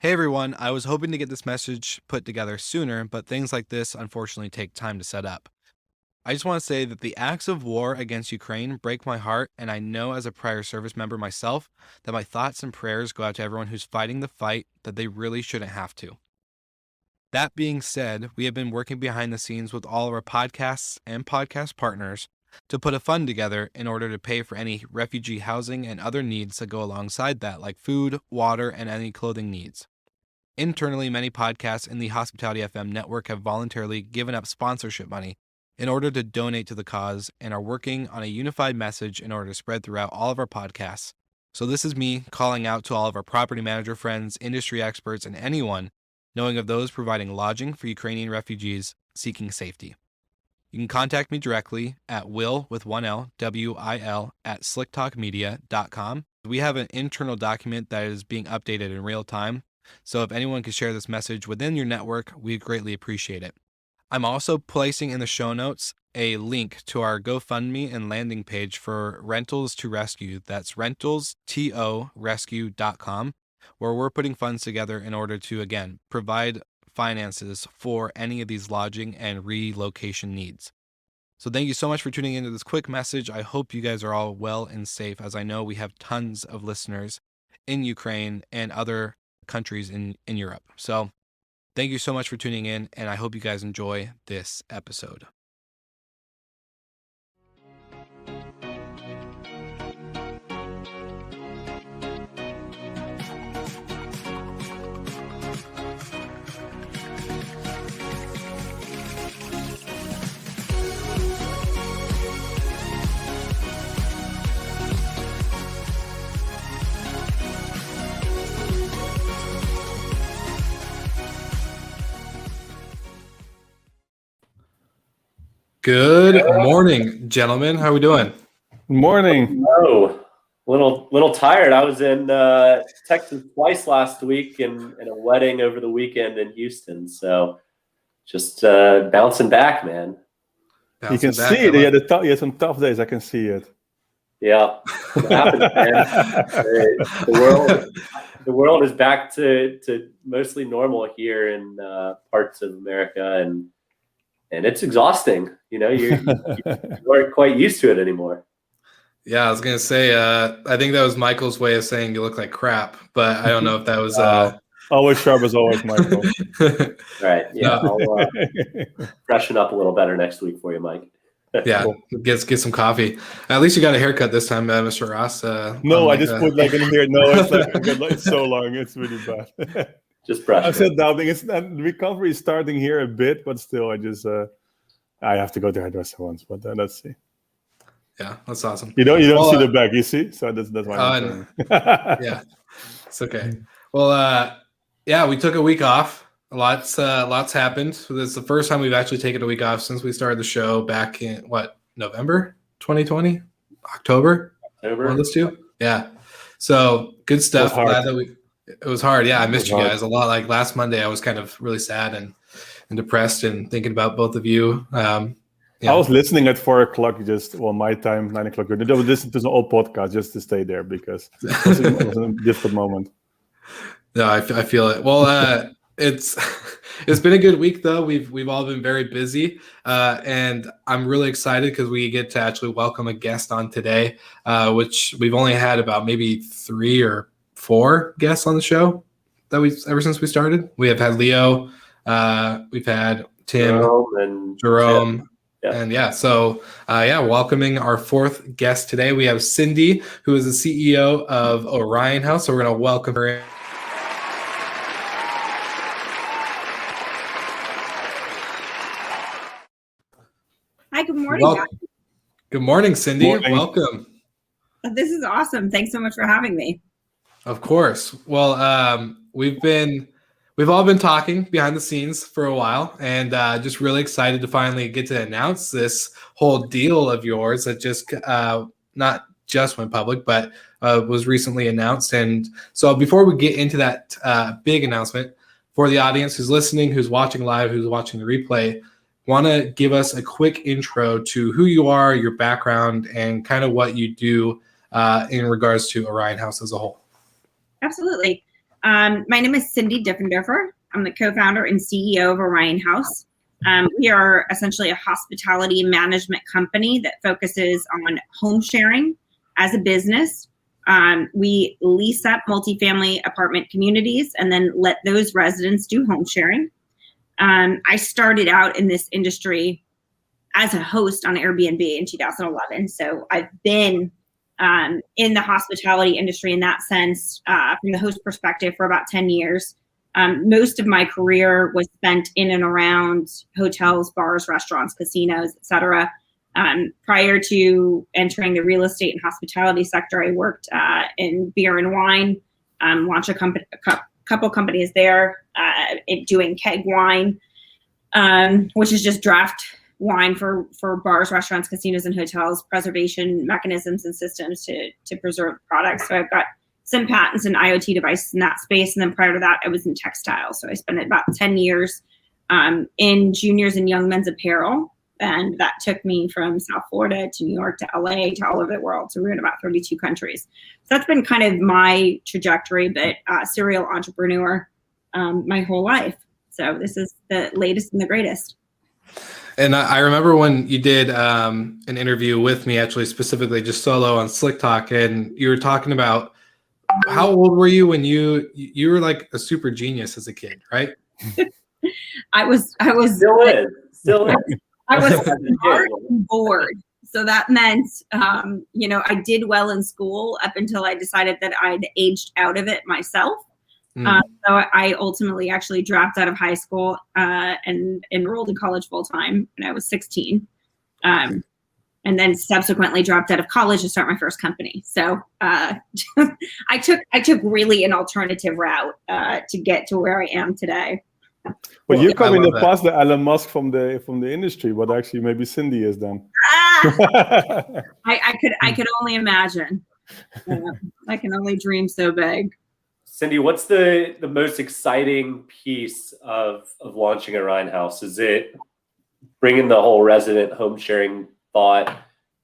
Hey everyone, I was hoping to get this message put together sooner, but things like this unfortunately take time to set up. I just want to say that the acts of war against Ukraine break my heart, and I know as a prior service member myself that my thoughts and prayers go out to everyone who's fighting the fight that they really shouldn't have to. That being said, we have been working behind the scenes with all of our podcasts and podcast partners to put a fund together in order to pay for any refugee housing and other needs that go alongside that, like food, water, and any clothing needs. Internally, many podcasts in the Hospitality FM network have voluntarily given up sponsorship money in order to donate to the cause and are working on a unified message in order to spread throughout all of our podcasts. So this is me calling out to all of our property manager friends, industry experts, and anyone knowing of those providing lodging for Ukrainian refugees seeking safety. You can contact me directly at will with one L, W-I-L, at slicktalkmedia.com. We have an internal document that is being updated in real time. So if anyone could share this message within your network, we'd greatly appreciate it. I'm also placing in the show notes a link to our GoFundMe and landing page for Rentals to Rescue. That's rentalstorescue.com, where we're putting funds together in order to, again, provide finances for any of these lodging and relocation needs. So thank you so much for tuning into this quick message. I hope you guys are all well and safe, as I know we have tons of listeners in Ukraine and other countries in Europe. So thank you so much for tuning in, and I hope you guys enjoy this episode. Good morning, gentlemen. How are we doing? Morning. Oh, little tired. I was in Texas twice last week and a wedding over the weekend in Houston. So just bouncing back, man. You can see it. You had some tough days. I can see it. Yeah, it happens, man. The world is back to mostly normal here in parts of America, and it's exhausting. You know, you aren't quite used to it anymore. Yeah, I was going to say, I think that was Michael's way of saying you look like crap, but I don't know if that was... always sharp as always, Michael. Right, yeah. I'll freshen up a little better next week for you, Mike. Yeah, get some coffee. At least you got a haircut this time, Mr. Ross. No, I just put like in here. No, it's so long. It's really bad. Just brush. I'm still doubting. It's not, recovery is starting here a bit, but still, I have to go to hairdresser once. But let's see. Yeah, that's awesome. You don't see the back, you see? So that's why. Yeah, it's okay. Well, yeah, we took a week off. Lots happened. So this is the first time we've actually taken a week off since we started the show back in November 2020, October. One of those two. Yeah. So good stuff. Glad that it was hard. Yeah, I missed you guys a lot. Like last Monday, I was kind of really sad and depressed and thinking about both of you. Yeah. I was listening at 4 o'clock, my time, 9 o'clock. I was listening to an old podcast just to stay there because it was a difficult moment. No, I feel it. Well, it's been a good week though. We've all been very busy, and I'm really excited because we get to actually welcome a guest on today, which we've only had about maybe 3 or 4 guests on the show that ever since we started. We have had Leo, we've had Tim, Jerome. Yeah. And welcoming our 4th guest today. We have Cindy, who is the CEO of Orion House. So we're going to welcome her in. Hi, good morning. Good morning, Cindy. Welcome. This is awesome. Thanks so much for having me. Of course. Well, we've all been talking behind the scenes for a while, and just really excited to finally get to announce this whole deal of yours that just not just went public, but was recently announced. And so before we get into that big announcement, for the audience who's listening, who's watching live, who's watching the replay, want to give us a quick intro to who you are, your background, and kind of what you do in regards to Orion House as a whole. Absolutely. My name is Cindy Diffendofer. I'm the co-founder and CEO of Orion House. We are essentially a hospitality management company that focuses on home sharing as a business. We lease up multifamily apartment communities and then let those residents do home sharing. I started out in this industry as a host on Airbnb in 2011. So I've been in the hospitality industry in that sense, from the host perspective, for about 10 years. Most of my career was spent in and around hotels, bars, restaurants, casinos, et cetera. Prior to entering the real estate and hospitality sector, I worked in beer and wine, launched a couple companies there, doing keg wine, which is just draft wine for bars, restaurants, casinos, and hotels, preservation mechanisms and systems to preserve products. So I've got some patents and IoT devices in that space. And then prior to that, I was in textiles. So I spent about 10 years in juniors and young men's apparel. And that took me from South Florida to New York to LA to all over the world. So we're in about 32 countries. So that's been kind of my trajectory, but serial entrepreneur my whole life. So this is the latest and the greatest. And I remember when you did an interview with me, actually specifically just solo on Slick Talk, and you were talking about how old were you when you were like a super genius as a kid, right? I was Still is. I was smart and bored. So that meant, I did well in school up until I decided that I'd aged out of it myself. So I ultimately actually dropped out of high school and enrolled in college full time when I was 16. And then subsequently dropped out of college to start my first company. So I took really an alternative route to get to where I am today. Well, you come in the past the Elon Musk from the industry, but actually maybe Cindy is then. I could only imagine. I can only dream so big. Cindy, what's the most exciting piece of launching Orion House? Is it bringing the whole resident home sharing thought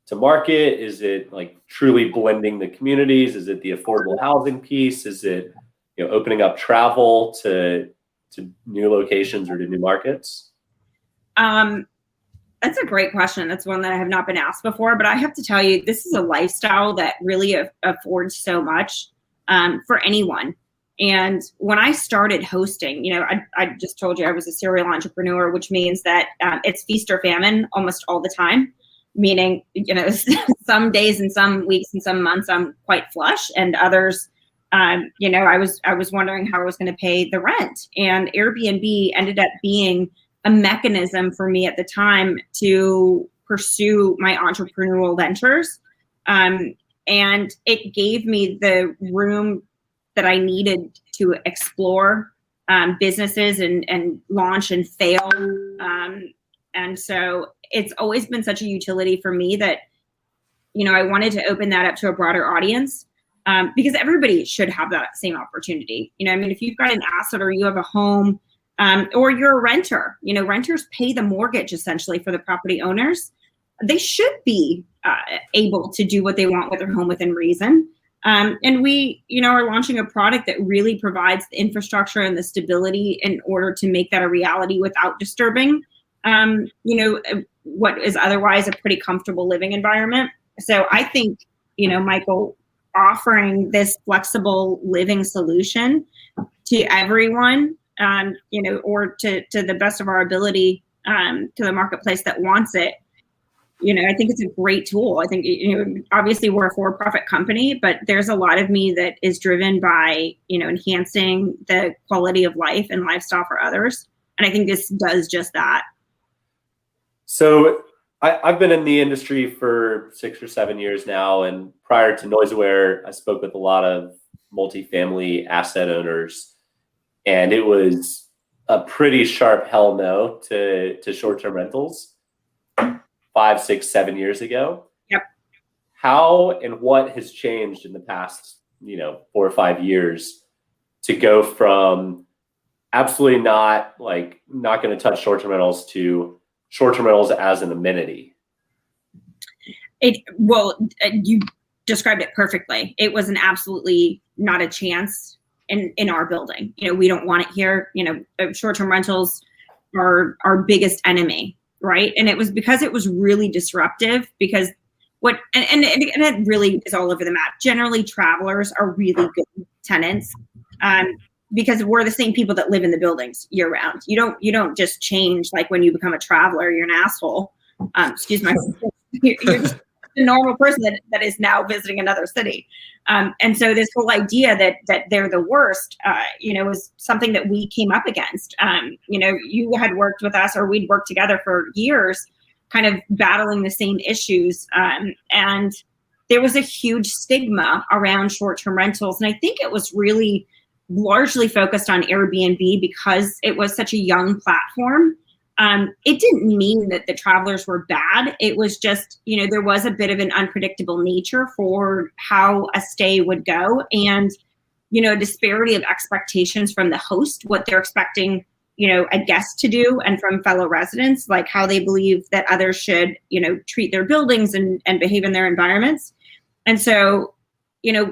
to market? Is it like truly blending the communities? Is it the affordable housing piece? Is it opening up travel to new locations or to new markets? That's a great question. That's one that I have not been asked before, but I have to tell you, this is a lifestyle that really affords so much for anyone. And when I started hosting, I just told you I was a serial entrepreneur, which means that it's feast or famine almost all the time. Meaning, some days and some weeks and some months I'm quite flush, and others, I was wondering how I was going to pay the rent. And Airbnb ended up being a mechanism for me at the time to pursue my entrepreneurial ventures. And it gave me the room that I needed to explore businesses and launch and fail. And so it's always been such a utility for me that, I wanted to open that up to a broader audience because everybody should have that same opportunity. If you've got an asset or you have a home or you're a renter, renters pay the mortgage essentially for the property owners. They should be able to do what they want with their home within reason. And we, are launching a product that really provides the infrastructure and the stability in order to make that a reality without disturbing, what is otherwise a pretty comfortable living environment. So I think, Michael, offering this flexible living solution to everyone, or to the best of our ability, to the marketplace that wants it, I think it's a great tool. I think, obviously we're a for-profit company, but there's a lot of me that is driven by, enhancing the quality of life and lifestyle for others. And I think this does just that. So I've been in the industry for 6 or 7 years now. And prior to NoiseAware, I spoke with a lot of multifamily asset owners. And it was a pretty sharp hell no to short-term rentals 5, 6, 7 years ago. Yep. How and what has changed in the past, 4 or 5 years to go from absolutely not going to touch short-term rentals to short-term rentals as an amenity? You described it perfectly. It was an absolutely not a chance in our building. We don't want it here. Short-term rentals are our biggest enemy, right? And it was because it was really disruptive, because it really is all over the map. Generally, travelers are really good tenants, because we're the same people that live in the buildings year round. You don't just change, like when you become a traveler, you're an asshole. Excuse my you're just a normal person that is now visiting another city. And so this whole idea that they're the worst, was something that we came up against. You had worked with us, or we'd worked together for years, kind of battling the same issues. And there was a huge stigma around short-term rentals. And I think it was really largely focused on Airbnb because it was such a young platform. It didn't mean that the travelers were bad. It was just, there was a bit of an unpredictable nature for how a stay would go, and, a disparity of expectations from the host, what they're expecting, a guest to do, and from fellow residents, like how they believe that others should, treat their buildings and behave in their environments. And so,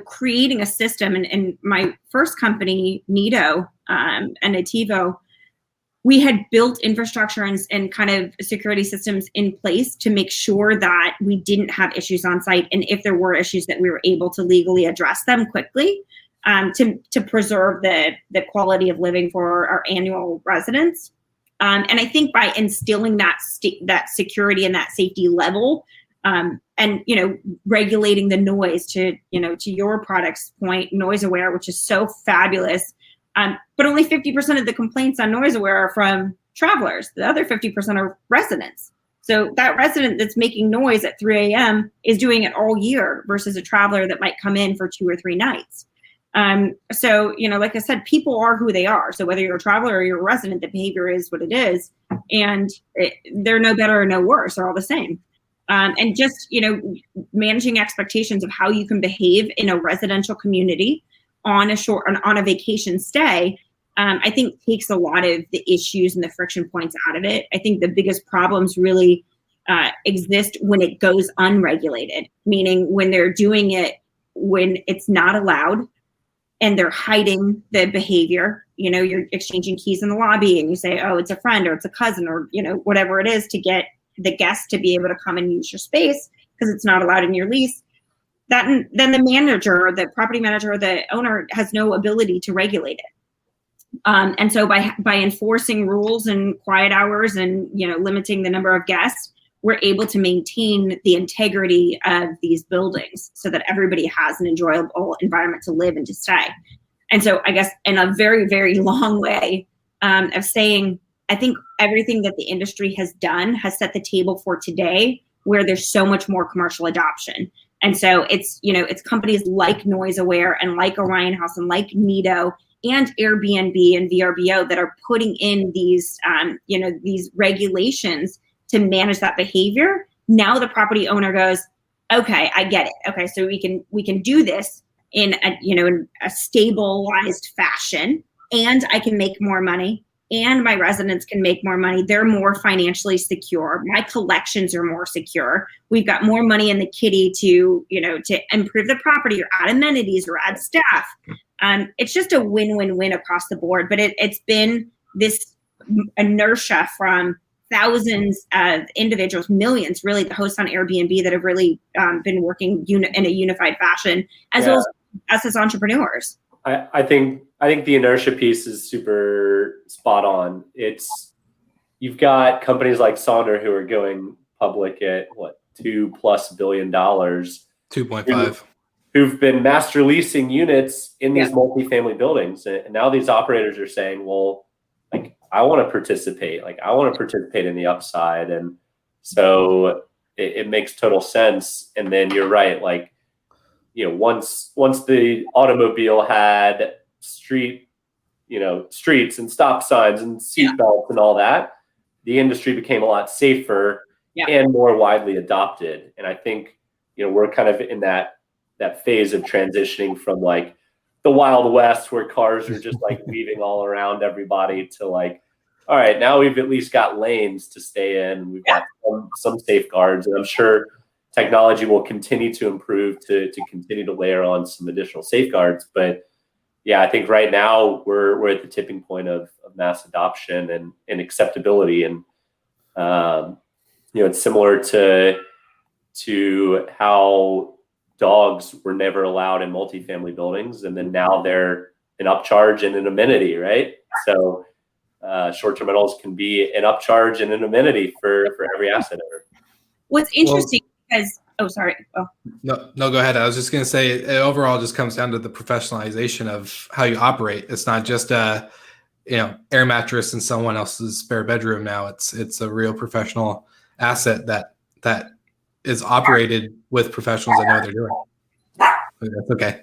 creating a system, and my first company, Nido, and Ativo, we had built infrastructure and kind of security systems in place to make sure that we didn't have issues on site. And if there were issues, that we were able to legally address them quickly, to preserve the quality of living for our annual residents. And I think by instilling that security and that safety level, and, regulating the noise to your product's point, Noise Aware, which is so fabulous. But only 50% of the complaints on Noise Aware are from travelers. The other 50% are residents. So that resident that's making noise at 3 a.m. is doing it all year versus a traveler that might come in for 2 or 3 nights. So, like I said, people are who they are. So whether you're a traveler or you're a resident, the behavior is what it is. And they're no better or no worse. They're all the same. And just, managing expectations of how you can behave in a residential community on a vacation stay, I think takes a lot of the issues and the friction points out of it. I think the biggest problems really exist when it goes unregulated, meaning when they're doing it when it's not allowed and they're hiding the behavior. You're exchanging keys in the lobby and you say, oh, it's a friend or it's a cousin or, whatever it is, to get the guest to be able to come and use your space because it's not allowed in your lease. Then the manager, the property manager, or the owner has no ability to regulate it. And so by enforcing rules and quiet hours and limiting the number of guests, we're able to maintain the integrity of these buildings so that everybody has an enjoyable environment to live and to stay. And so I guess in a very, very long way of saying, I think everything that the industry has done has set the table for today, where there's so much more commercial adoption. And so it's companies like Noise Aware and like Orion House and like Nido and Airbnb and VRBO that are putting in these, these regulations to manage that behavior. Now the property owner goes, okay, I get it. Okay, so we can do this in a stabilized fashion, and I can make more money, and my residents can make more money. They're more financially secure. My collections are more secure. We've got more money in the kitty to improve the property or add amenities or add staff. It's just a win-win-win across the board. But it's been this inertia from thousands of individuals, millions, really, the hosts on Airbnb that have really been working in a unified fashion, as well as us as entrepreneurs. I think the inertia piece is super spot on. You've got companies like Sonder who are going public at $2+ billion, 2.5, who've been master leasing units in these multifamily buildings, and now these operators are saying, well, I want to participate. I want to participate in the upside, and so it makes total sense. And then you're right, once the automobile had streets and stop signs and seatbelts and all that, the industry became a lot safer and more widely adopted. And I think, we're kind of in that phase of transitioning from the Wild West, where cars are just weaving all around everybody, to all right, now we've at least got lanes to stay in. We've got some safeguards, and I'm sure technology will continue to improve to continue to layer on some additional safeguards. But yeah, I think right now we're at the tipping point of mass adoption and acceptability. And, it's similar to how dogs were never allowed in multifamily buildings, and then now they're an upcharge and an amenity, right? So short-term rentals can be an upcharge and an amenity for every asset owner. What's interesting because No, go ahead. I was just going to say it overall just comes down to the professionalization of how you operate. It's not just a air mattress in someone else's spare bedroom. Now it's a real professional asset that is operated with professionals that know what they're doing. That's okay.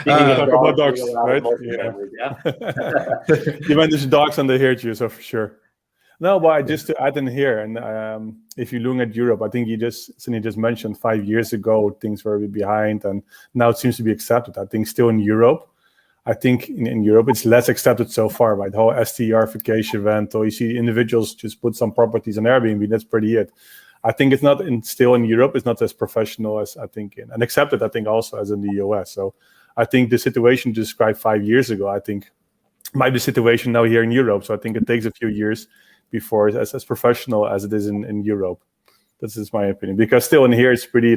Talk about dogs, right? Yeah. You mentioned dogs and they heard you, so for sure. No, but just to add in here, and if you look at Europe, I think Cindy just mentioned 5 years ago things were behind, and now it seems to be accepted. I think still in Europe, I think in Europe it's less accepted so far, right? The whole STR vacation rental, you see individuals just put some properties on Airbnb, that's pretty it. I think it's not still in Europe, it's not as professional as I think and accepted, I think also as in the US. So I think the situation described 5 years ago, I think might be the situation now here in Europe. So I think it takes a few years before it's as professional as it is in Europe. That's just my opinion. Because still in here, it's pretty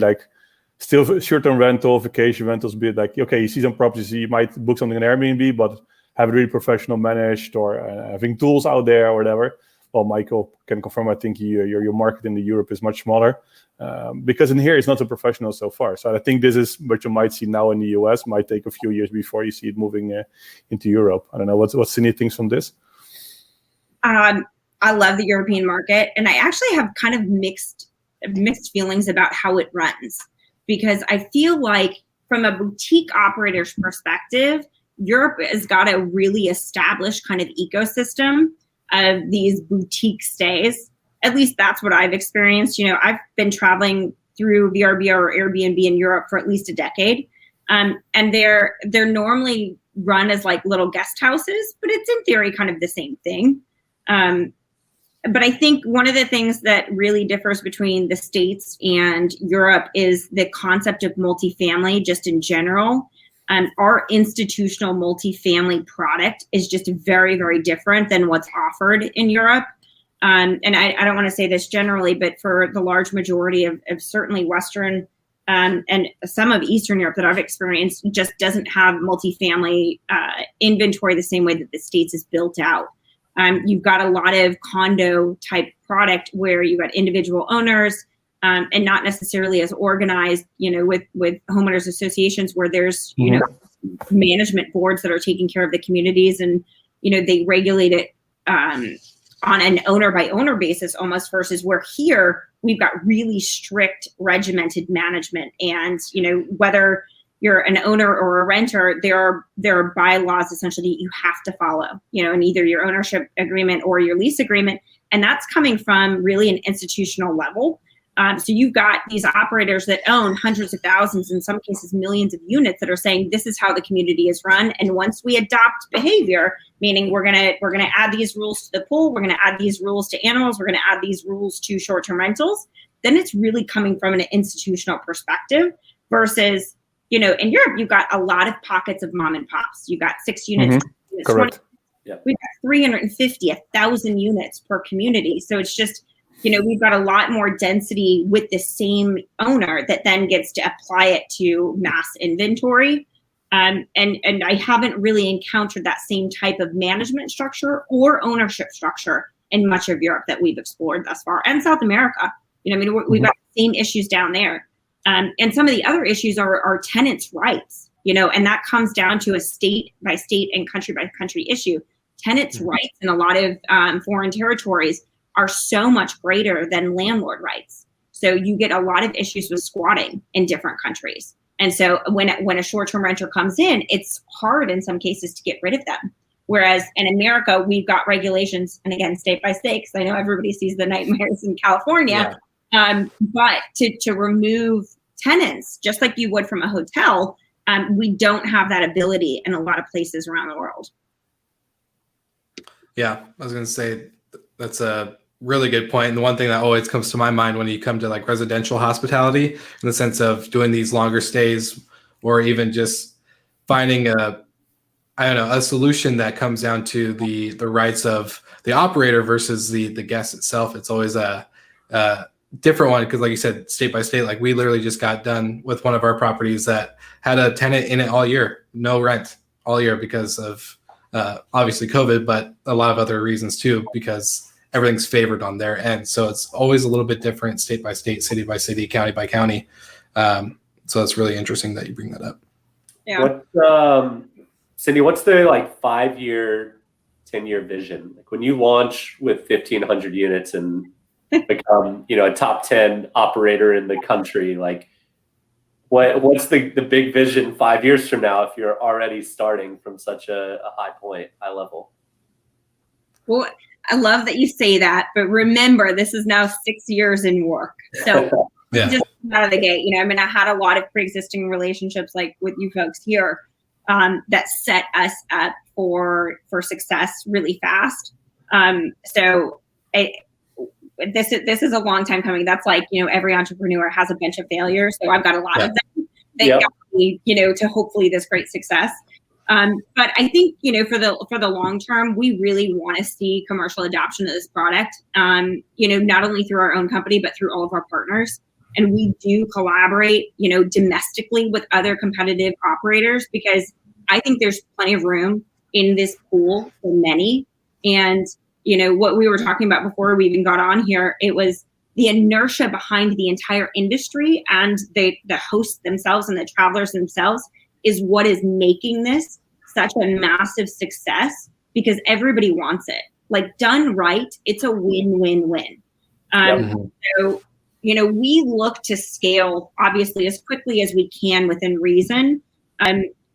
still short-term rental, vacation rentals, be like, okay, you see some properties, you might book something on Airbnb, but have it really professional managed or having tools out there or whatever. Well, Michael can confirm, I think your market in Europe is much smaller because in here it's not so professional so far. So I think this is what you might see now in the US, might take a few years before you see it moving into Europe. I don't know, what Cindy thinks from this? I love the European market, and I actually have kind of mixed feelings about how it runs, because I feel like from a boutique operator's perspective, Europe has got a really established kind of ecosystem of these boutique stays. At least that's what I've experienced. I've been traveling through VRBO or Airbnb in Europe for at least a decade. And they're normally run as like little guest houses, but it's in theory kind of the same thing. But I think one of the things that really differs between the States and Europe is the concept of multifamily just in general. Our institutional multifamily product is just very, very different than what's offered in Europe. And I don't want to say this generally, but for the large majority of certainly Western and some of Eastern Europe that I've experienced, just doesn't have multifamily inventory the same way that the States is built out. You've got a lot of condo type product where you've got individual owners and not necessarily as organized, with homeowners associations where there's, management boards that are taking care of the communities and, they regulate it on an owner by owner basis almost, versus where here we've got really strict regimented management. And, whether you're an owner or a renter, there are bylaws essentially that you have to follow, in either your ownership agreement or your lease agreement. And that's coming from really an institutional level. So you've got these operators that own hundreds of thousands, in some cases millions of units, that are saying this is how the community is run. And once we adopt behavior, meaning we're gonna add these rules to the pool, we're gonna add these rules to animals, we're gonna add these rules to short-term rentals, then it's really coming from an institutional perspective versus, in Europe, you've got a lot of pockets of mom and pops. You've got 6 units. Correct. Yeah. We've got 350, 1,000 units per community. So it's just, we've got a lot more density with the same owner that then gets to apply it to mass inventory. And I haven't really encountered that same type of management structure or ownership structure in much of Europe that we've explored thus far, and South America. We've got the same issues down there. And some of the other issues are tenants' rights, and that comes down to a state by state and country by country issue. Tenants' rights in a lot of foreign territories are so much greater than landlord rights. So you get a lot of issues with squatting in different countries. And so when a short-term renter comes in, it's hard in some cases to get rid of them. Whereas in America, we've got regulations, and again, state by state, because I know everybody sees the nightmares in California. Yeah. But to remove tenants, just like you would from a hotel, we don't have that ability in a lot of places around the world. Yeah, I was going to say that's a really good point. And the one thing that always comes to my mind when you come to like residential hospitality, in the sense of doing these longer stays, or even just finding a I don't know, a solution that comes down to the rights of the operator versus the guest itself. It's always a different one because, like you said, state by state. Like we literally just got done with one of our properties that had a tenant in it all year, no rent all year because of obviously COVID, but a lot of other reasons too, because everything's favored on their end. So it's always a little bit different, state by state, city by city, county by county. So it's really interesting that you bring that up. Yeah. What, Cindy, what's the like 5-year, 10-year vision? Like when you launch with 1,500 units and become, a top 10 operator in the country, like what's the big vision 5 years from now if you're already starting from such a high level? Well, I love that you say that, but remember, this is now 6 years in work. So Yeah. just out of the gate, I had a lot of pre-existing relationships like with you folks here that set us up for success really fast. This is a long time coming. That's like, every entrepreneur has a bunch of failures. So I've got a lot of them that got me, to hopefully this great success. But I think, for the long term, we really want to see commercial adoption of this product, not only through our own company, but through all of our partners. And we do collaborate, domestically with other competitive operators, because I think there's plenty of room in this pool for many. And, what we were talking about before we even got on here, it was the inertia behind the entire industry and the hosts themselves and the travelers themselves is what is making this such a massive success, because everybody wants it. Like done right, it's a win-win-win. So, we look to scale obviously as quickly as we can within reason.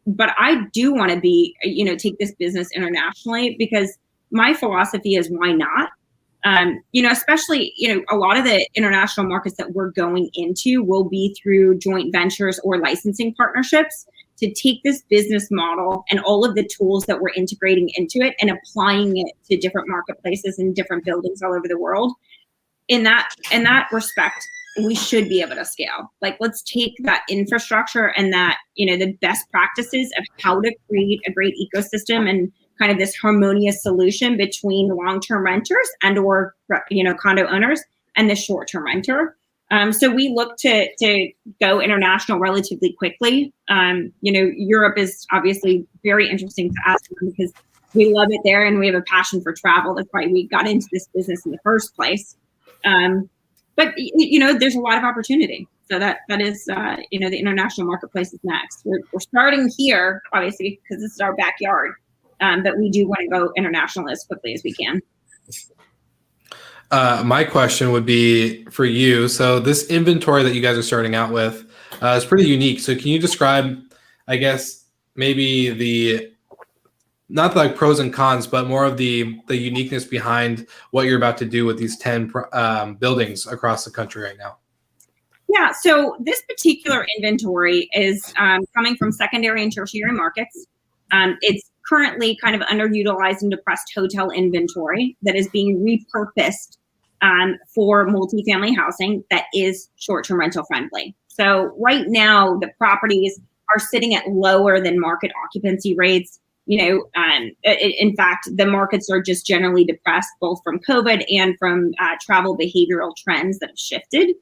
But I do want to take this business internationally, because my philosophy is why not? Especially, a lot of the international markets that we're going into will be through joint ventures or licensing partnerships to take this business model and all of the tools that we're integrating into it and applying it to different marketplaces and different buildings all over the world. In that respect, we should be able to scale. Like, let's take that infrastructure and that, the best practices of how to create a great ecosystem and kind of this harmonious solution between long-term renters and or, condo owners and the short-term renter. So we look to go international relatively quickly. Europe is obviously very interesting to us because we love it there and we have a passion for travel. That's why we got into this business in the first place. But there's a lot of opportunity. So that is, the international marketplace is next. We're starting here, obviously, because this is our backyard. But we do want to go international as quickly as we can. My question would be for you. So this inventory that you guys are starting out with is pretty unique. So can you describe, I guess, maybe not like pros and cons, but more of the uniqueness behind what you're about to do with these 10 buildings across the country right now? Yeah, so this particular inventory is coming from secondary and tertiary markets. It's currently kind of underutilized and depressed hotel inventory that is being repurposed for multifamily housing that is short-term rental friendly. So right now, the properties are sitting at lower than market occupancy rates. In fact, the markets are just generally depressed, both from COVID and from travel behavioral trends that have shifted.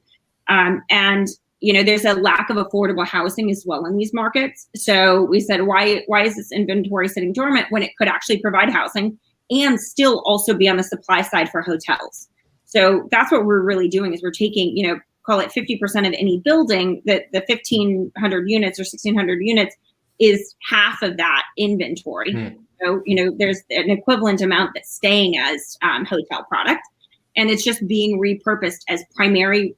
And there's a lack of affordable housing as well in these markets. So we said, why is this inventory sitting dormant when it could actually provide housing and still also be on the supply side for hotels? So that's what we're really doing is we're taking, call it 50% of any building, that the 1,500 units or 1,600 units is half of that inventory. So, there's an equivalent amount that's staying as hotel product, and it's just being repurposed as primarily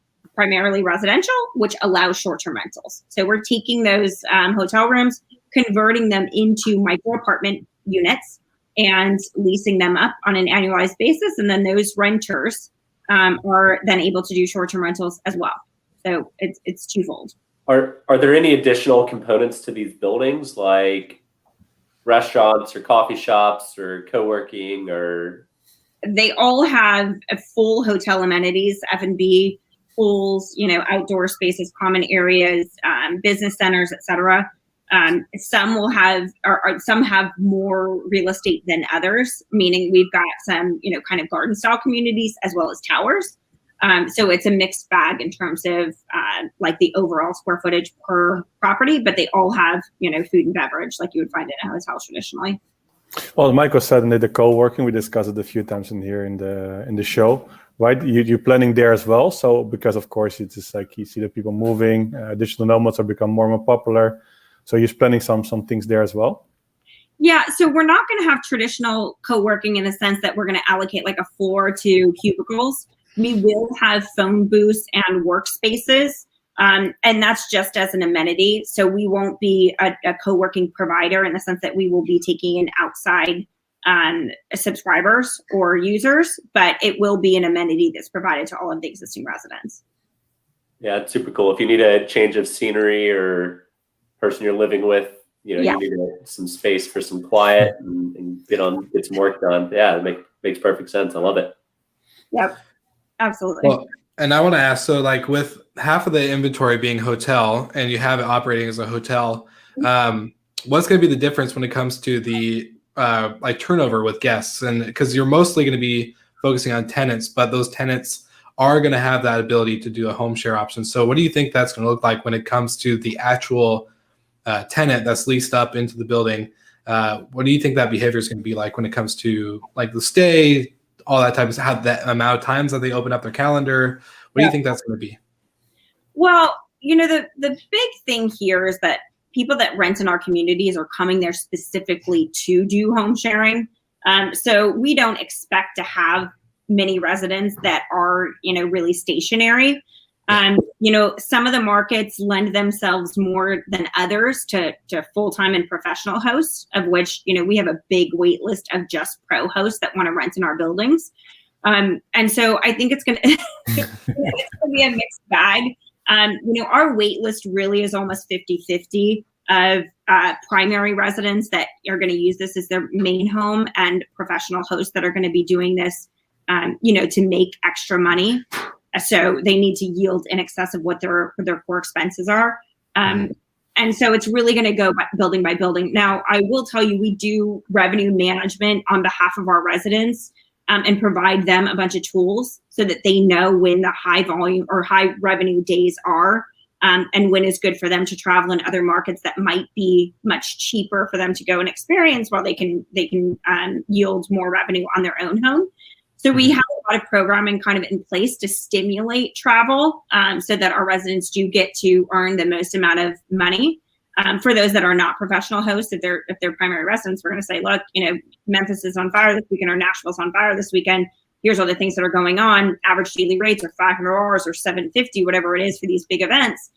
residential, which allows short-term rentals. So we're taking those hotel rooms, converting them into micro apartment units and leasing them up on an annualized basis. And then those renters are then able to do short-term rentals as well. So it's twofold. Are there any additional components to these buildings, like restaurants or coffee shops or co-working, or? They all have a full hotel amenities, F&B, pools, outdoor spaces, common areas, business centers, etc. Some will have, or some have more real estate than others, meaning we've got some, kind of garden style communities as well as towers. So it's a mixed bag in terms of like the overall square footage per property, but they all have, food and beverage like you would find in a hotel traditionally. Well, Michael said in the co-working, we discussed it a few times in here in the show, right? You're planning there as well. So because of course it's just like you see the people moving, digital nomads are become more and more popular. So you're planning some things there as well. Yeah, so we're not going to have traditional co-working in the sense that we're going to allocate like a floor to cubicles. We will have phone booths and workspaces, and that's just as an amenity. So we won't be a co-working provider in the sense that we will be taking in outside subscribers or users, but it will be an amenity that's provided to all of the existing residents. Yeah, it's super cool. If you need a change of scenery or person you're living with, you need some space for some quiet and get some work done. Yeah, it makes perfect sense. I love it. Yep, absolutely. Well, and I want to ask, so like with half of the inventory being hotel and you have it operating as a hotel, what's going to be the difference when it comes to the like turnover with guests? And because you're mostly going to be focusing on tenants, but those tenants are going to have that ability to do a home share option. So what do you think that's going to look like when it comes to the actual tenant that's leased up into the building? What do you think that behavior is going to be like when it comes to like the stay, all that type of stuff, that amount of times that they open up their calendar? What do you think that's going to be? Well, the big thing here is that people that rent in our communities are coming there specifically to do home sharing. So we don't expect to have many residents that are, really stationary. Some of the markets lend themselves more than others to full-time and professional hosts, of which, we have a big wait list of just pro hosts that want to rent in our buildings. And so I think it's going to be a mixed bag. Our wait list really is almost 50-50 of primary residents that are going to use this as their main home and professional hosts that are going to be doing this, to make extra money. So they need to yield in excess of what their core expenses are. And so it's really going to go building by building. Now, I will tell you, we do revenue management on behalf of our residents and provide them a bunch of tools so that they know when the high volume or high revenue days are and when it's good for them to travel in other markets that might be much cheaper for them to go and experience while they can yield more revenue on their own home. So we have a lot of programming kind of in place to stimulate travel so that our residents do get to earn the most amount of money. For those that are not professional hosts, if they're primary residents, we're going to say, look, Memphis is on fire this weekend or Nashville's on fire this weekend. Here's all the things that are going on. Average daily rates are $500 or $750, whatever it is for these big events.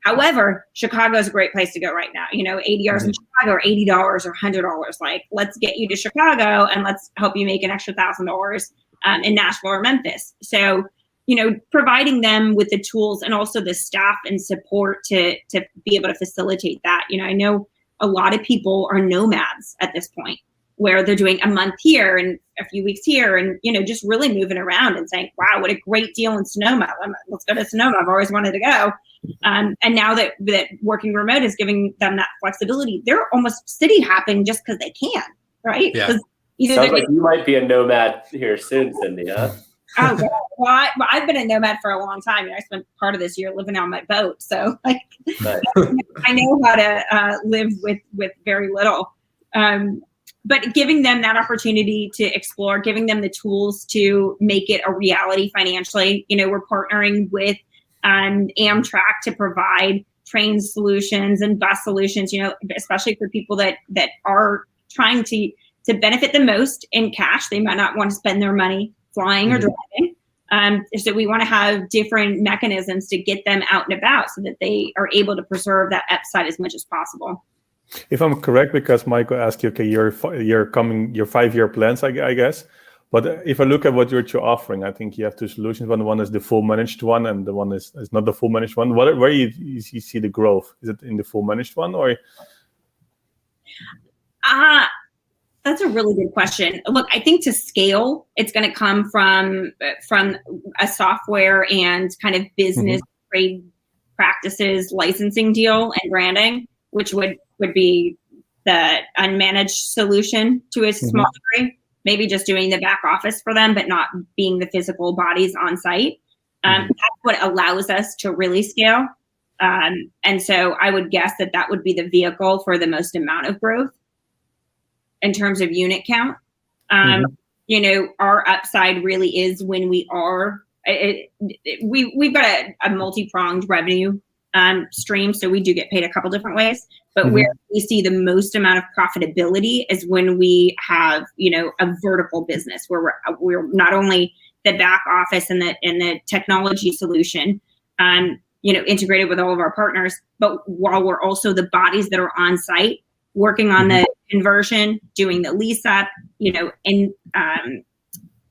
However, Chicago is a great place to go right now. ADRs in Chicago are $80 or $100. Like, let's get you to Chicago and let's help you make an extra $1,000 in Nashville or Memphis. So, providing them with the tools and also the staff and support to be able to facilitate that. I know a lot of people are nomads at this point, where they're doing a month here and a few weeks here and, just really moving around and saying, wow, what a great deal in Sonoma. Let's go to Sonoma. I've always wanted to go. And now that working remote is giving them that flexibility, they're almost city hopping just because they can, right? Yeah. Sounds like you might be a nomad here soon, Cindy, huh? Oh, God. Well, I've been a nomad for a long time. I spent part of this year living on my boat. So nice. I know how to live with very little. But giving them that opportunity to explore, giving them the tools to make it a reality financially. We're partnering with Amtrak to provide train solutions and bus solutions, especially for people that are trying to benefit the most in cash. They might not want to spend their money flying or driving. So we want to have different mechanisms to get them out and about so that they are able to preserve that upside as much as possible. If I'm correct, because Michael asked you, okay, your 5-year plans, I guess. But if I look at what you're offering, I think you have two solutions. One is the full managed one, and the one is not the full managed one. Where you see the growth? Is it in the full managed one, or? That's a really good question. Look, I think to scale, it's going to come from a software and kind of business trade practices licensing deal and branding. which would be the unmanaged solution to a small degree, maybe just doing the back office for them, but not being the physical bodies on site. That's what allows us to really scale. And so I would guess that would be the vehicle for the most amount of growth in terms of unit count. You know, our upside really is when we are, we've got a multi-pronged revenue stream, so we do get paid a couple different ways, but where we see the most amount of profitability is when we have, you know, a vertical business where we're not only the back office and the technology solution, you know, integrated with all of our partners, but while we're also the bodies that are on site working on the conversion, doing the lease up, you know, and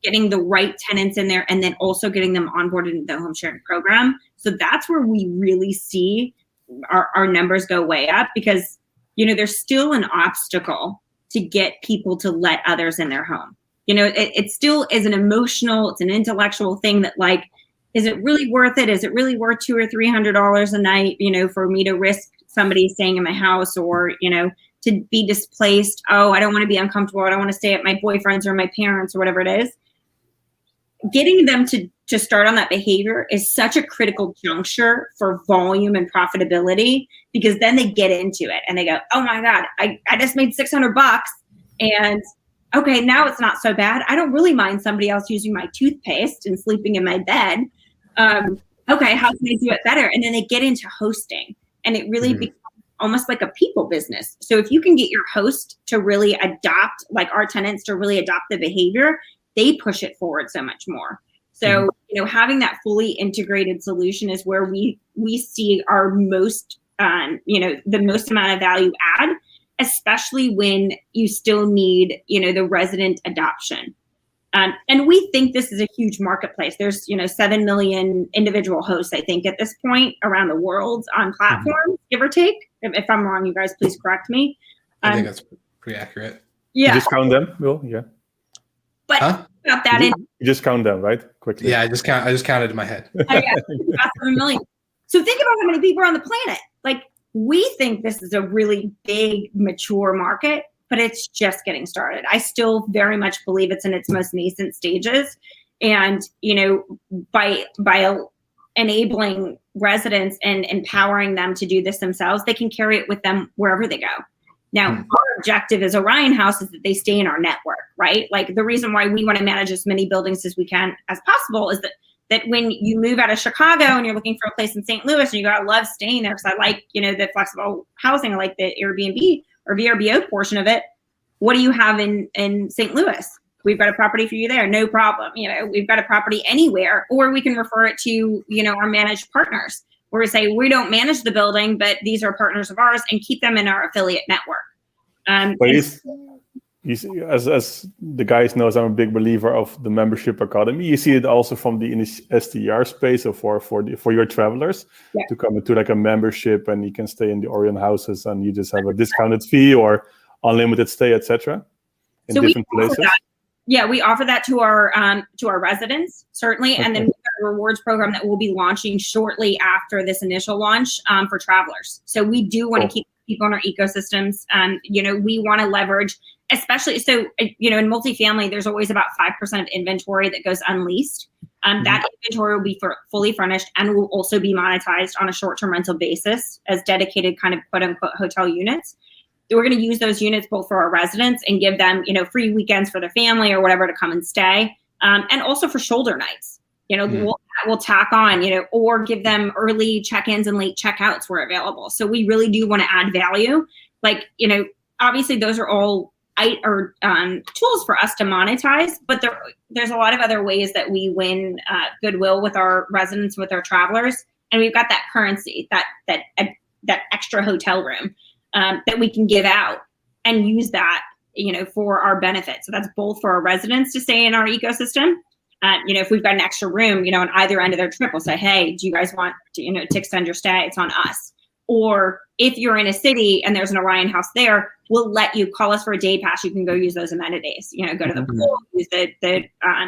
getting the right tenants in there, and then also getting them onboarded into the home sharing program. So that's where we really see our numbers go way up, because, you know, there's still an obstacle to get people to let others in their home. You know, it still is an emotional, it's an intellectual thing that, like, is it really worth it? Is it really worth $200 or $300 a night, you know, for me to risk somebody staying in my house, or, you know, to be displaced? Oh, I don't want to be uncomfortable. I don't want to stay at my boyfriend's or my parents or whatever it is. Getting them to start on that behavior is such a critical juncture for volume and profitability, because then they get into it and they go, oh my God, I just made $600 and okay, now it's not so bad. I don't really mind somebody else using my toothpaste and sleeping in my bed. Okay, how can I do it better? And then they get into hosting, and it really becomes almost like a people business. So if you can get your host to really adopt, like our tenants to really adopt the behavior, they push it forward so much more. So, you know, having that fully integrated solution is where we see our most, you know, the most amount of value add, especially when you still need, you know, the resident adoption. And we think this is a huge marketplace. There's, you know, 7 million individual hosts, I think, at this point around the world on platforms, give or take. If I'm wrong, you guys please correct me. I think that's pretty accurate. You Yeah. just count them, Will? Yeah. But about that You just count them, right? Quickly. Yeah, I just counted in my head. about 7 million. So think about how many people are on the planet. Like, we think this is a really big, mature market, but it's just getting started. I still very much believe it's in its most nascent stages. And, you know, by enabling residents and empowering them to do this themselves, they can carry it with them wherever they go. Now, our objective as Orion House is that they stay in our network, right? Like, the reason why we want to manage as many buildings as we can as possible is that when you move out of Chicago and you're looking for a place in St. Louis, and you gotta love staying there, because I like, you know, the flexible housing, I like the Airbnb or VRBO portion of it. What do you have in St. Louis? We've got a property for you there, no problem. You know, we've got a property anywhere, or we can refer it to, you know, our managed partners, where we say we don't manage the building, but these are partners of ours, and keep them in our affiliate network. But you see, as the guys knows, I'm a big believer of the membership academy. You see it also from the STR space, or for your travelers to come into like a membership, and you can stay in the Orion houses, and you just have a discounted fee or unlimited stay, etc. in different places. Yeah, we offer that to our residents, certainly. Okay. And then we've got a rewards program that we'll be launching shortly after this initial launch for travelers. So we do want to keep people in our ecosystems. You know, we want to leverage, especially, so, you know, in multifamily, there's always about 5% of inventory that goes unleased. That inventory will be fully furnished and will also be monetized on a short-term rental basis as dedicated kind of quote-unquote hotel units. We're going to use those units both for our residents and give them, you know, free weekends for their family or whatever to come and stay, and also for shoulder nights. You know, we'll tack on, you know, or give them early check-ins and late checkouts where available. So we really do want to add value. Like, you know, obviously those are all tools for us to monetize, but there's a lot of other ways that we win goodwill with our residents, with our travelers, and we've got that currency, that extra hotel room. That we can give out and use that, you know, for our benefit. So that's both for our residents to stay in our ecosystem. You know, if we've got an extra room, you know, on either end of their trip, we'll say, hey, do you guys want to, you know, to extend your stay? It's on us. Or if you're in a city and there's an Orion House there, we'll let you call us for a day pass. You can go use those amenities, you know, go to the pool, use the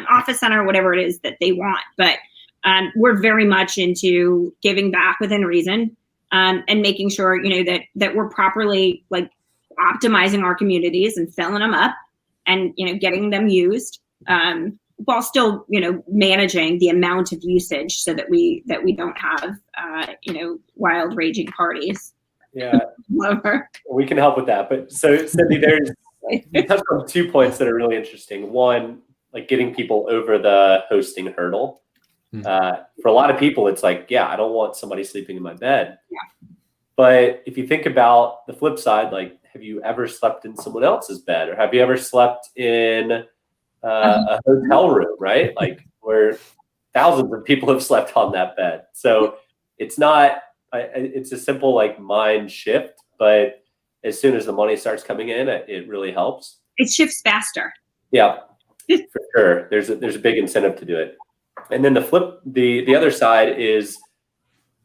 office center, whatever it is that they want. But we're very much into giving back within reason. and making sure, that we're properly like optimizing our communities and filling them up and, getting them used, while still, managing the amount of usage so that we don't have, wild raging parties. Yeah. Love her. We can help with that. But so Cindy, you touched on 2 points that are really interesting. One, like getting people over the hosting hurdle. For a lot of people, it's like, yeah, I don't want somebody sleeping in my bed. Yeah. But if you think about the flip side, like, have you ever slept in someone else's bed, or have you ever slept in a hotel room, right? Like, where thousands of people have slept on that bed. So it's not, it's a simple like mind shift, but as soon as the money starts coming in, it really helps. It shifts faster. Yeah, for sure. There's a big incentive to do it. And then the other side is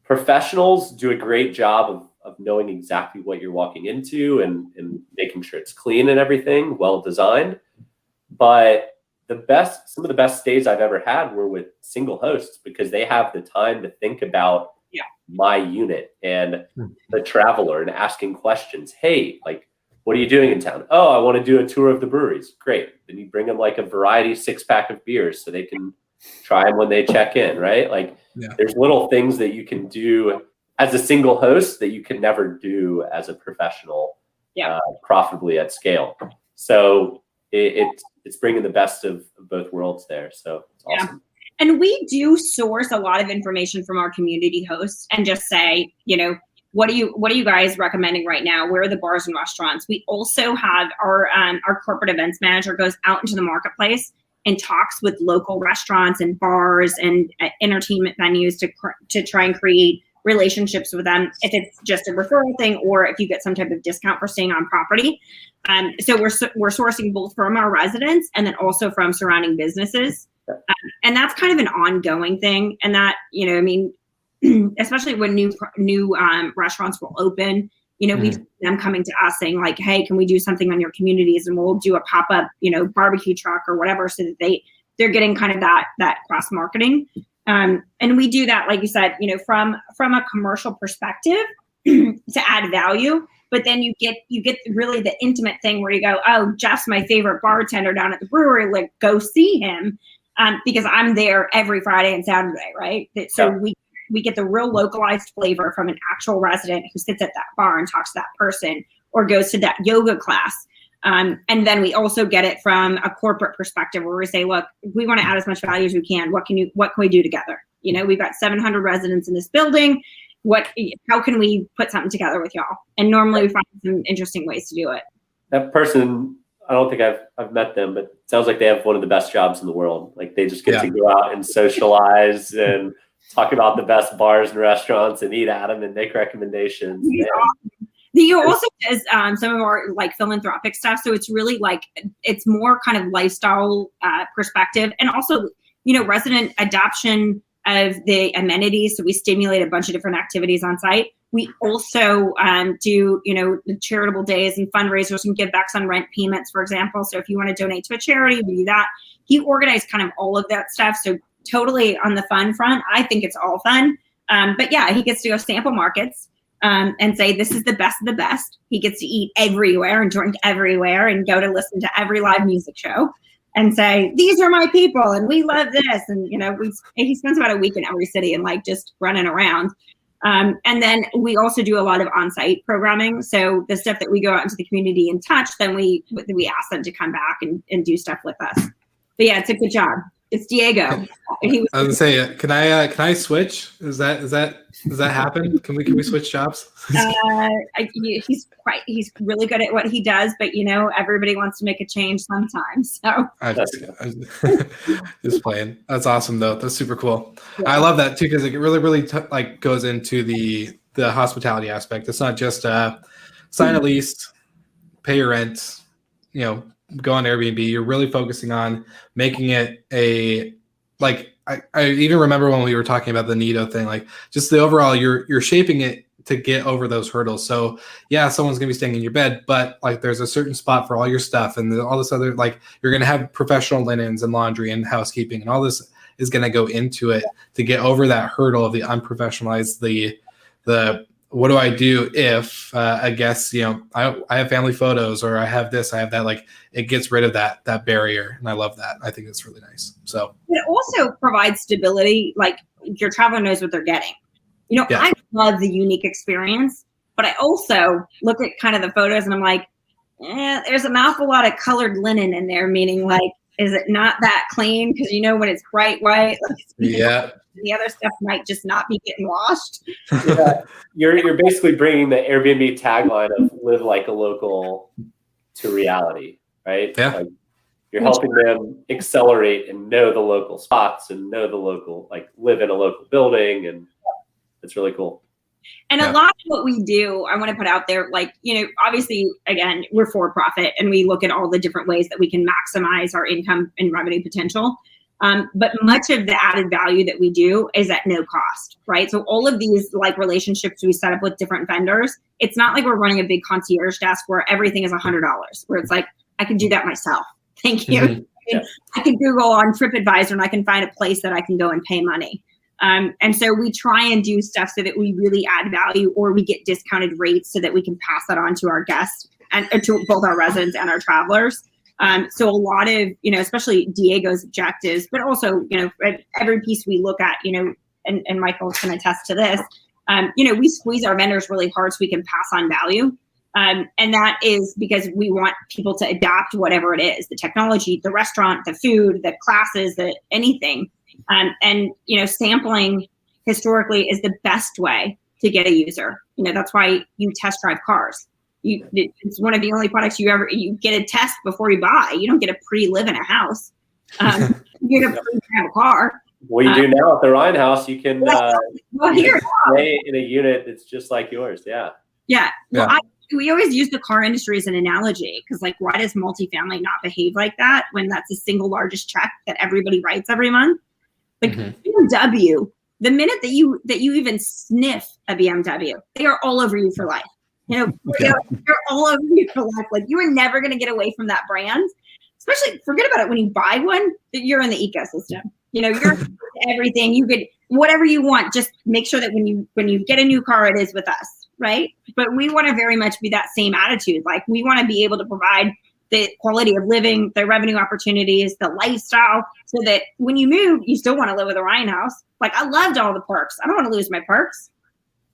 professionals do a great job of knowing exactly what you're walking into and making sure it's clean and everything, well designed. But some of the best stays I've ever had were with single hosts, because they have the time to think about my unit and the traveler and asking questions. Hey, like, what are you doing in town? Oh, I want to do a tour of the breweries. Great. Then you bring them like a variety 6-pack of beers so they can try them when they check in, right? Like, there's little things that you can do as a single host that you can never do as a professional, profitably at scale. So it's bringing the best of both worlds there. So it's awesome. And we do source a lot of information from our community hosts and just say, what are you guys recommending right now? Where are the bars and restaurants? We also have our corporate events manager goes out into the marketplace and talks with local restaurants and bars and entertainment venues to try and create relationships with them, if it's just a referral thing or if you get some type of discount for staying on property. So we're sourcing both from our residents and then also from surrounding businesses. And that's kind of an ongoing thing. And that, especially when new restaurants will open, we've seen them coming to us saying like, hey, can we do something on your communities? And we'll do a pop-up, barbecue truck or whatever, so that they're getting kind of that cross marketing. And we do that, like you said, from a commercial perspective to add value. But then you get really the intimate thing where you go, oh, Jeff's my favorite bartender down at the brewery. Like, go see him. Because I'm there every Friday and Saturday, right? So we get the real localized flavor from an actual resident who sits at that bar and talks to that person or goes to that yoga class. And then we also get it from a corporate perspective where we say, look, we want to add as much value as we can. What can we do together? We've got 700 residents in this building. How can we put something together with y'all? And normally we find some interesting ways to do it. That person, I don't think I've met them, but it sounds like they have one of the best jobs in the world. Like, they just get to go out and socialize and talk about the best bars and restaurants and eat at them and make recommendations. He also does some of our like philanthropic stuff. So it's really like, it's more kind of lifestyle perspective, and also, resident adoption of the amenities. So we stimulate a bunch of different activities on site. We also do, the charitable days and fundraisers and give backs on rent payments, for example. So if you want to donate to a charity, we do that. He organized kind of all of that stuff. So totally on the fun front, I think it's all fun. But yeah, he gets to go sample markets and say, this is the best of the best. He gets to eat everywhere and drink everywhere and go to listen to every live music show and say, these are my people and we love this. And, he spends about a week in every city and like just running around. And then we also do a lot of on-site programming. So the stuff that we go out into the community and touch, then we ask them to come back and do stuff with us. But yeah, it's a good job. It's Diego. I was gonna say, can I switch? Does that happen? Can we switch jobs? He's really good at what he does, but everybody wants to make a change sometimes. So I just playing. That's awesome though. That's super cool. Yeah. I love that too, because it really goes into the hospitality aspect. It's not just sign a lease, pay your rent, go on Airbnb. You're really focusing on making it I even remember when we were talking about the Nido thing, like just the overall, you're shaping it to get over those hurdles. So yeah, someone's gonna be staying in your bed, but like there's a certain spot for all your stuff and all this other, like you're gonna have professional linens and laundry and housekeeping and all this is gonna go into it to get over that hurdle of the unprofessionalized, the what do I do if a guest, I have family photos or I have this, I have that, like it gets rid of that barrier. And I love that. I think it's really nice. So it also provides stability. Like your traveler knows what they're getting. Yeah. I love the unique experience, but I also look at kind of the photos and I'm like, there's an awful lot of colored linen in there, meaning like, is it not that clean? Because when it's bright white, like the other stuff might just not be getting washed. Yeah. You're basically bringing the Airbnb tagline of "live like a local" to reality, right? Yeah. Like you're helping them accelerate and know the local spots and know the local, like live in a local building, and it's really cool. And a lot of what we do, I want to put out there, like, obviously, again, we're for profit and we look at all the different ways that we can maximize our income and revenue potential. But much of the added value that we do is at no cost, right? So all of these like relationships we set up with different vendors, it's not like we're running a big concierge desk where everything is $100, where it's like, I can do that myself. Thank you. Mm-hmm. I can Google on TripAdvisor and I can find a place that I can go and pay money. And so we try and do stuff so that we really add value, or we get discounted rates so that we can pass that on to our guests and to both our residents and our travelers. So a lot of, especially Diego's objectives, but also, every piece we look at, and Michael can attest to this, we squeeze our vendors really hard so we can pass on value. And that is because we want people to adapt whatever it is, the technology, the restaurant, the food, the classes, anything. And sampling historically is the best way to get a user. That's why you test drive cars. It's one of the only products you get a test before you buy. You don't get a pre-live in a house. You get a pre-have a car. Well, you do now at the Ryan House. You can stay in a unit that's just like yours. Yeah. Yeah. Well, we always use the car industry as an analogy because, like, why does multifamily not behave like that when that's the single largest check that everybody writes every month? Like BMW, the minute that you even sniff a BMW, they are all over you for life. They're all over you for life. Like, you are never going to get away from that brand. Especially, forget about it, when you buy one, you're in the ecosystem. You're everything. You could whatever you want. Just make sure that when you get a new car, it is with us, right? But we want to very much be that same attitude. Like, we want to be able to provide the quality of living, the revenue opportunities, the lifestyle, so that when you move, you still want to live with a Ryan House. Like, I loved all the perks. I don't want to lose my perks.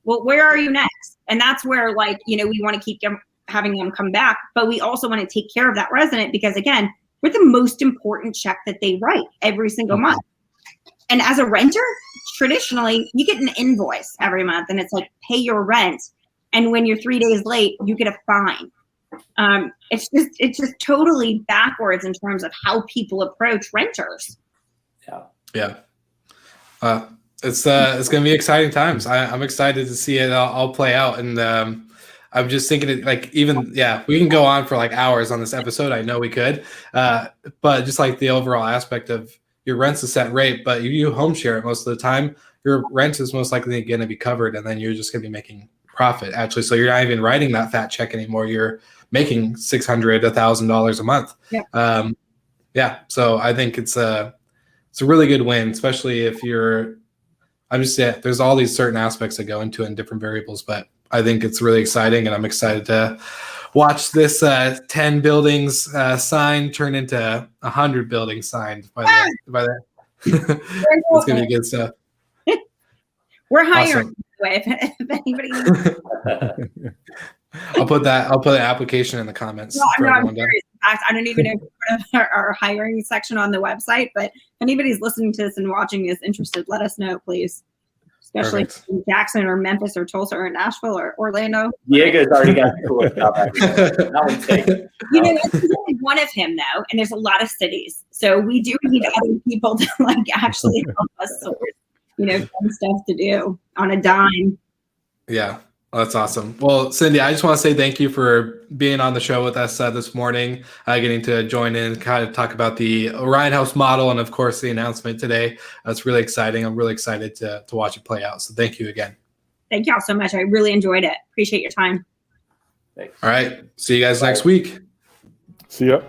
Well, where are you next? And that's where, like, we want to keep having them come back, but we also want to take care of that resident because, again, we're the most important check that they write every single month. And as a renter, traditionally, you get an invoice every month and it's like, pay your rent. And when you're 3 days late, you get a fine. It's just totally backwards in terms of how people approach renters. Yeah. It's going to be exciting times. I'm excited to see it all play out. And I'm just thinking, like, we can go on for like hours on this episode. I know we could, but just like the overall aspect of your rent's a set rate, but you home share it most of the time. Your rent is most likely going to be covered, and then you're just going to be making profit actually. So you're not even writing that fat check anymore. You're making $600, $1,000 a month. Yeah. So I think it's a really good win, especially if there's all these certain aspects that go into it and different variables, but I think it's really exciting, and I'm excited to watch this 10 buildings signed turn into 100 buildings signed by that. It's going to be good stuff. We're hiring. Awesome. If anybody needs I'll put an application in the comments. I'm curious. In fact, I don't even know if we put our hiring section on the website, but if anybody's listening to this and watching is interested, let us know, please. Especially in Jackson or Memphis or Tulsa or Nashville or Orlando. Diego's already got the cool stuff. That one's taken. There's only one of him though, and there's a lot of cities, so we do need other people to like actually help us source, fun stuff to do on a dime. Yeah. Well, that's awesome. Well, Cindy, I just want to say thank you for being on the show with us this morning, getting to join in and kind of talk about the Ryan House model and, of course, the announcement today. It's really exciting. I'm really excited to watch it play out. So thank you again. Thank you all so much. I really enjoyed it. Appreciate your time. Thanks. All right. See you guys next week. See ya.